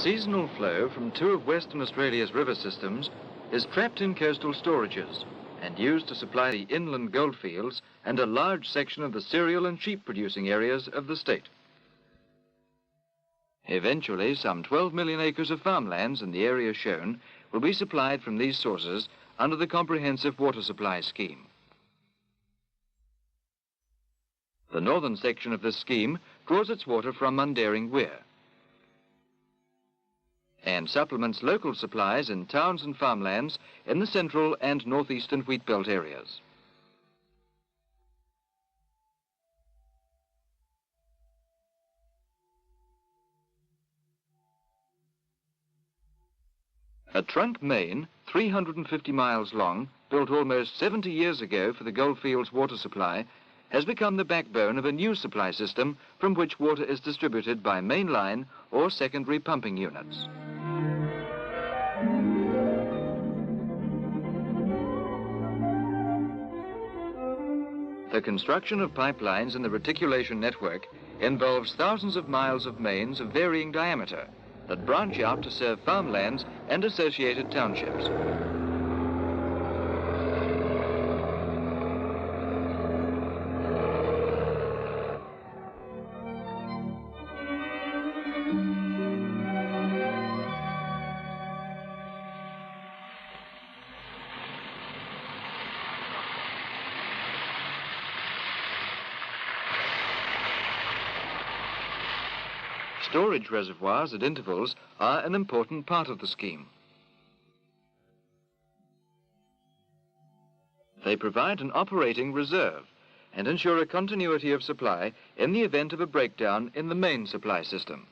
seasonal flow from two of Western Australia's river systems is trapped in coastal storages and used to supply the inland goldfields and a large section of the cereal and sheep producing areas of the state. Eventually, some 12 million acres of farmlands in the area shown will be supplied from these sources under the Comprehensive Water Supply Scheme. The northern section of this scheme draws its water from Mundaring Weir and supplements local supplies in towns and farmlands in the central and northeastern wheatbelt areas. A trunk main, 350 miles long, built almost 70 years ago for the Goldfields water supply, has become the backbone of a new supply system from which water is distributed by main line or secondary pumping units. The construction of pipelines in the reticulation network involves thousands of miles of mains of varying diameter that branch out to serve farmlands and associated townships. Storage reservoirs at intervals are an important part of the scheme. They provide an operating reserve and ensure a continuity of supply in the event of a breakdown in the main supply system.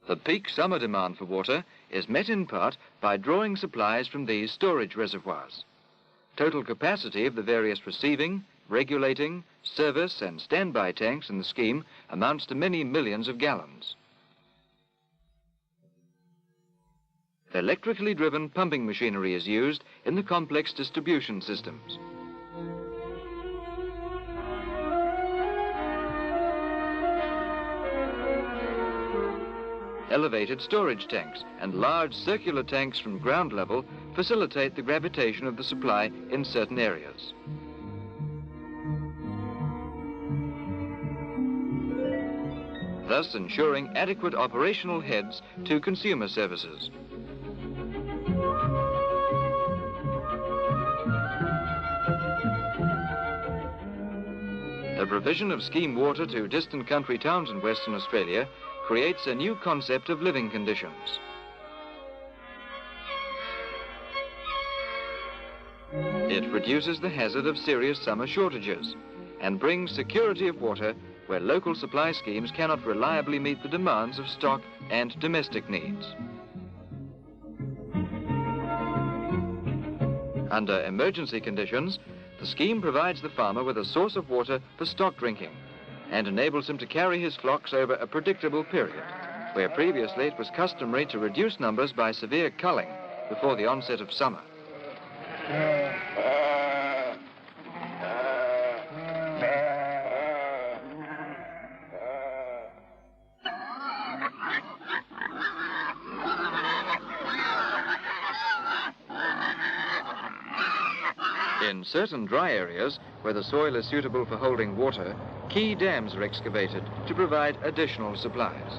The peak summer demand for water is met in part by drawing supplies from these storage reservoirs. Total capacity of the various receiving, regulating, service and standby tanks in the scheme amounts to many millions of gallons. Electrically driven pumping machinery is used in the complex distribution systems. Elevated storage tanks and large circular tanks from ground level facilitate the gravitation of the supply in certain areas. Thus ensuring adequate operational heads to consumer services. The provision of scheme water to distant country towns in Western Australia creates a new concept of living conditions. It reduces the hazard of serious summer shortages and brings security of water where local supply schemes cannot reliably meet the demands of stock and domestic needs. Under emergency conditions, the scheme provides the farmer with a source of water for stock drinking and enables him to carry his flocks over a predictable period, where previously it was customary to reduce numbers by severe culling before the onset of summer. In certain dry areas, where the soil is suitable for holding water, key dams are excavated to provide additional supplies.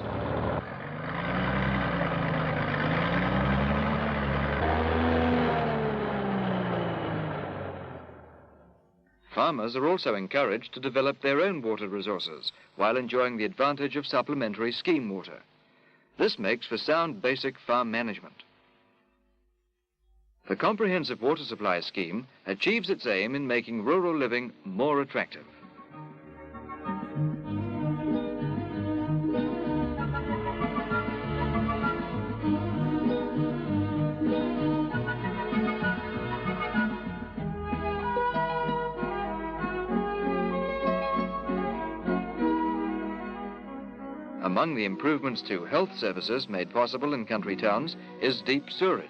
Farmers are also encouraged to develop their own water resources while enjoying the advantage of supplementary scheme water. This makes for sound basic farm management. The Comprehensive Water Supply Scheme achieves its aim in making rural living more attractive. Among the improvements to health services made possible in country towns is deep sewerage.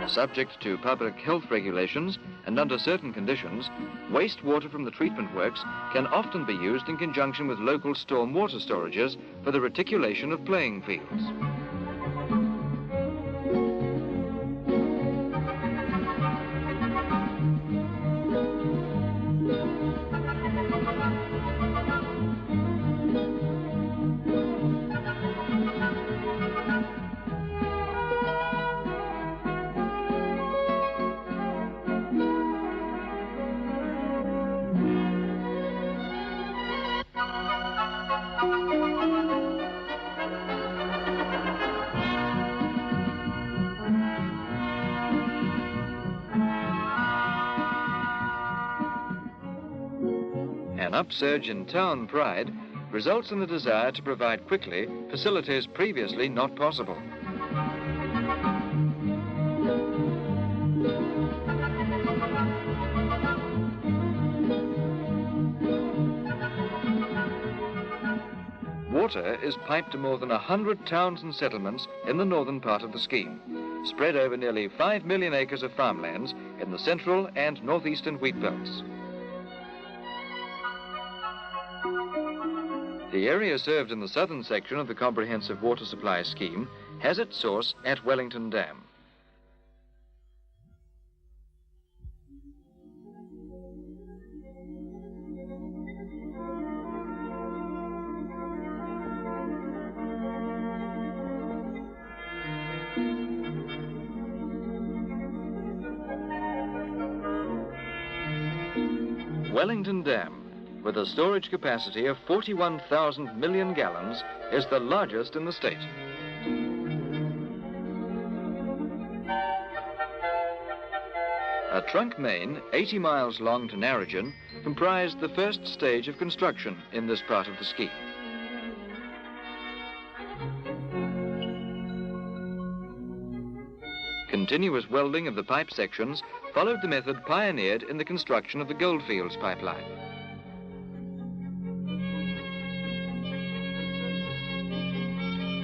Subject to public health regulations and under certain conditions, wastewater from the treatment works can often be used in conjunction with local storm water storages for the reticulation of playing fields. An upsurge in town pride results in the desire to provide quickly facilities previously not possible. Water is piped to more than 100 towns and settlements in the northern part of the scheme, spread over nearly 5 million acres of farmlands in the central and northeastern wheat belts. The area served in the southern section of the Comprehensive Water Supply Scheme has its source at Wellington Dam. Wellington Dam, with a storage capacity of 41,000 million gallons, is the largest in the state. A trunk main 80 miles long to Narrogin comprised the first stage of construction in this part of the scheme. Continuous welding of the pipe sections followed the method pioneered in the construction of the Goldfields pipeline.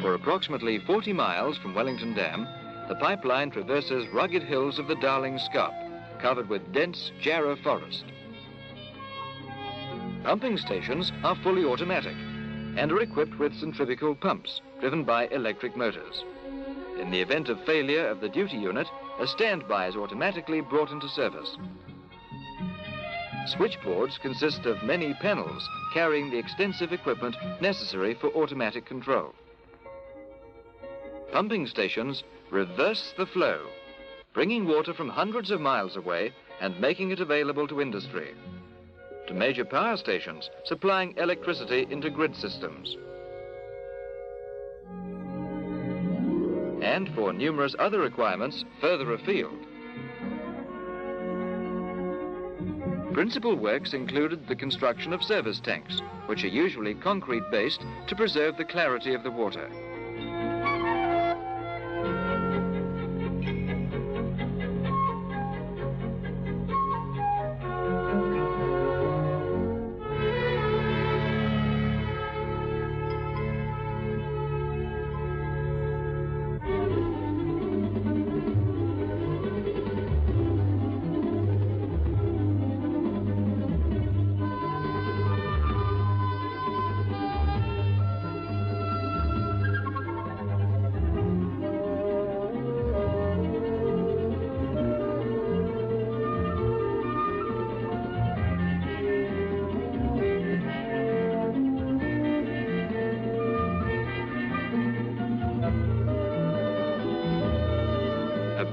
For approximately 40 miles from Wellington Dam, the pipeline traverses rugged hills of the Darling Scarp, covered with dense jarrah forest. Pumping stations are fully automatic and are equipped with centrifugal pumps driven by electric motors. In the event of failure of the duty unit, a standby is automatically brought into service. Switchboards consist of many panels carrying the extensive equipment necessary for automatic control. Pumping stations reverse the flow, bringing water from hundreds of miles away and making it available to industry, to major power stations supplying electricity into grid systems, and for numerous other requirements further afield. Principal works included the construction of service tanks, which are usually concrete-based to preserve the clarity of the water.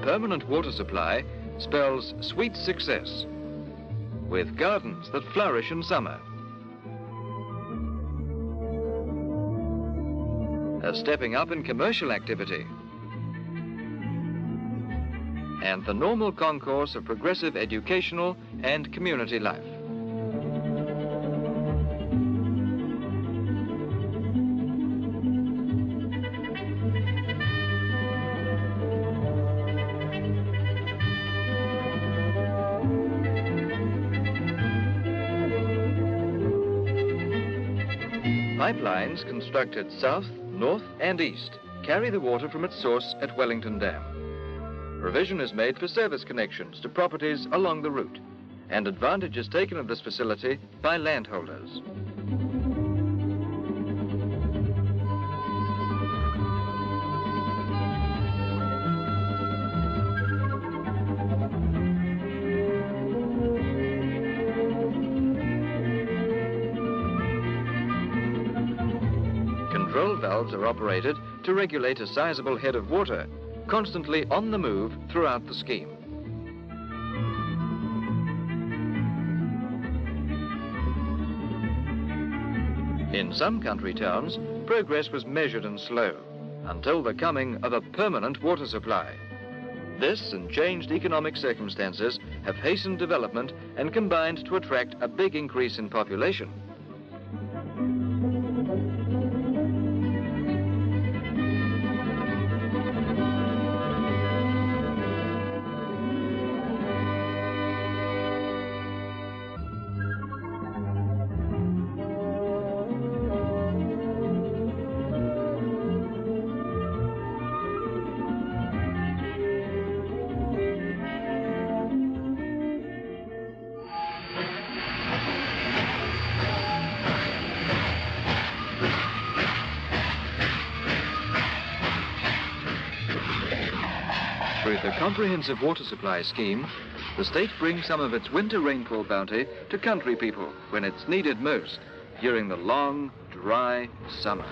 Permanent water supply spells sweet success, with gardens that flourish in summer, a stepping up in commercial activity, and the normal concourse of progressive educational and community life. Pipelines constructed south, north and east carry the water from its source at Wellington Dam. Provision is made for service connections to properties along the route, and advantage is taken of this facility by landholders. Control valves are operated to regulate a sizable head of water, constantly on the move throughout the scheme. In some country towns, progress was measured and slow, until the coming of a permanent water supply. This and changed economic circumstances have hastened development and combined to attract a big increase in population. With the comprehensive water supply scheme, the state brings some of its winter rainfall bounty to country people when it's needed most during the long, dry summer.